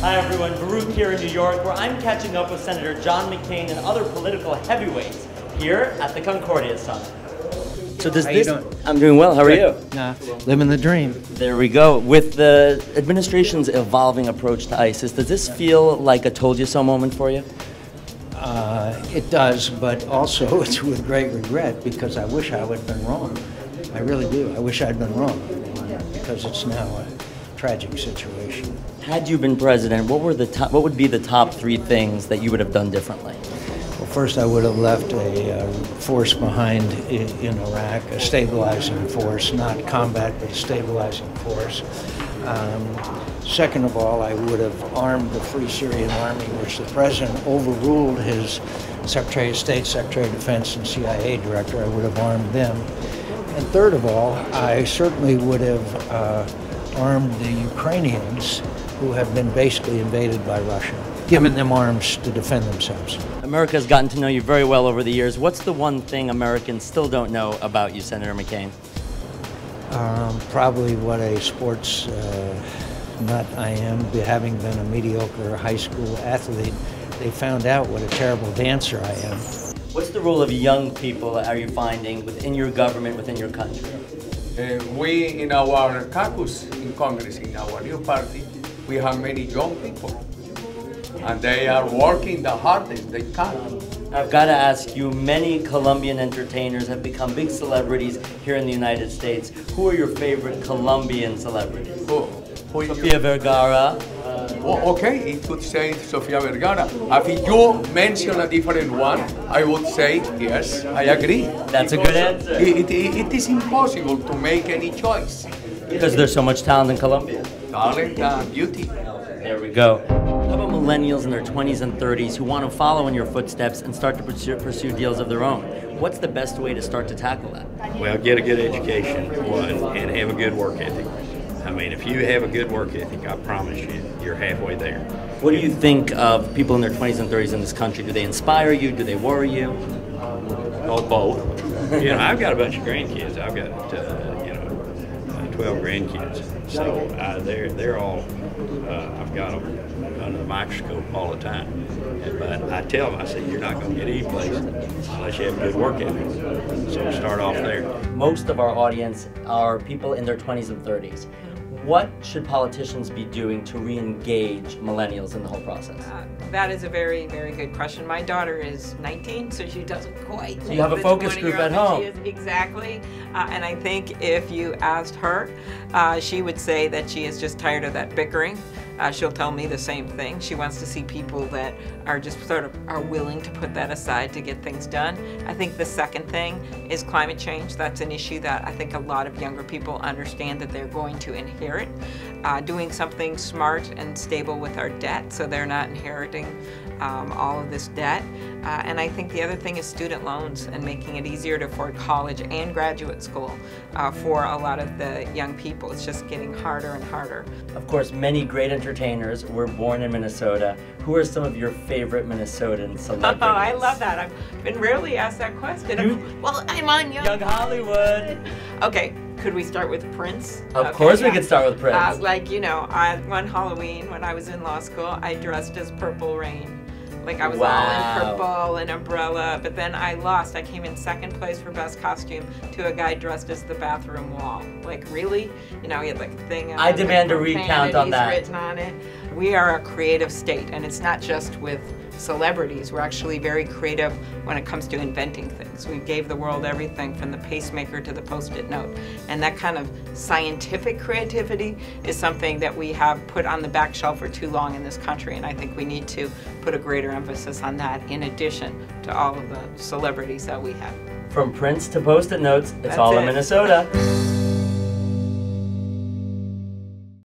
Hi everyone, Baruch here in New York, where I'm catching up with Senator John McCain and other political heavyweights here at the Concordia Summit. So does this... I'm doing well, how are you? Living the dream. There we go. With the administration's evolving approach to ISIS, does this feel like a told you so moment for you? It does, but also it's with great regret because I wish I would have been wrong. I really do. I wish I'd been wrong because it's now a tragic situation. Had you been president, what would be the top 3 things that you would have done differently? Well, first I would have left a force behind in Iraq, a stabilizing force, not combat, but a stabilizing force. Second of all, I would have armed the Free Syrian Army, which the president overruled his Secretary of State, Secretary of Defense, and CIA director. I would have armed them. And third of all, I certainly would have armed the Ukrainians, who have been basically invaded by Russia, given them arms to defend themselves. America has gotten to know you very well over the years. What's the one thing Americans still don't know about you, Senator McCain? Probably what a sports nut I am, having been a mediocre high school athlete. They found out what a terrible dancer I am. What's the role of young people are you finding within your government, within your country? We, in our caucus in Congress, in our new party, we have many young people, and they are working the hardest they can. I've got to ask you, many Colombian entertainers have become big celebrities here in the United States. Who are your favorite Colombian celebrities? Sofia Vergara. Okay, it could say Sofia Vergara. If you mention a different one, I would say, yes, I agree. That's a good answer. It is impossible to make any choice. Because there's so much talent in Colombia. Talent and beauty. There we go. How about millennials in their 20s and 30s who want to follow in your footsteps and start to pursue deals of their own? What's the best way to start to tackle that? Well, get a good education, one, and have a good work ethic. I mean, if you have a good work ethic, I promise you, you're halfway there. What do you think of people in their 20s and 30s in this country? Do they inspire you? Do they worry you? Oh, both. You know, I've got a bunch of grandkids. I've got, 12 grandkids. So they're all, I've got them under the microscope all the time. But I tell them, I say, you're not going to get any place unless you have a good work ethic. So start off there. Most of our audience are people in their 20s and 30s. What should politicians be doing to re-engage millennials in the whole process? That is a very, very good question. My daughter is 19, so she doesn't quite. So you have a focus group at home. Exactly. And I think if you asked her, she would say that she is just tired of that bickering. She'll tell me the same thing. She wants to see people that are just sort of are willing to put that aside to get things done. I think the second thing is climate change. That's an issue that I think a lot of younger people understand that they're going to inherit. Doing something smart and stable with our debt so they're not inheriting all of this debt. And I think the other thing is student loans and making it easier to afford college and graduate school for a lot of the young people. It's just getting harder and harder. Of course, many great entertainers were born in Minnesota. Who are some of your favorite Minnesotan celebrities? Oh, I love that. I've been rarely asked that question. Well, I'm on Young Hollywood. Okay. Could we start with Prince? Of course we could start with Prince. Like, you know, one Halloween when I was in law school, I dressed as Purple Rain. Like I was all in purple and umbrella, but then I lost. I came in second place for best costume to a guy dressed as the bathroom wall. Like, really? You know, he had like a thing on I demand a recount on that. Written on it. We are a creative state, and it's not just with celebrities. We're actually very creative when it comes to inventing things. We gave the world everything from the pacemaker to the Post-it note. And that kind of scientific creativity is something that we have put on the back shelf for too long in this country, and I think we need to put a greater emphasis on that in addition to all of the celebrities that we have. From Prince to Post-it notes, it's all in Minnesota.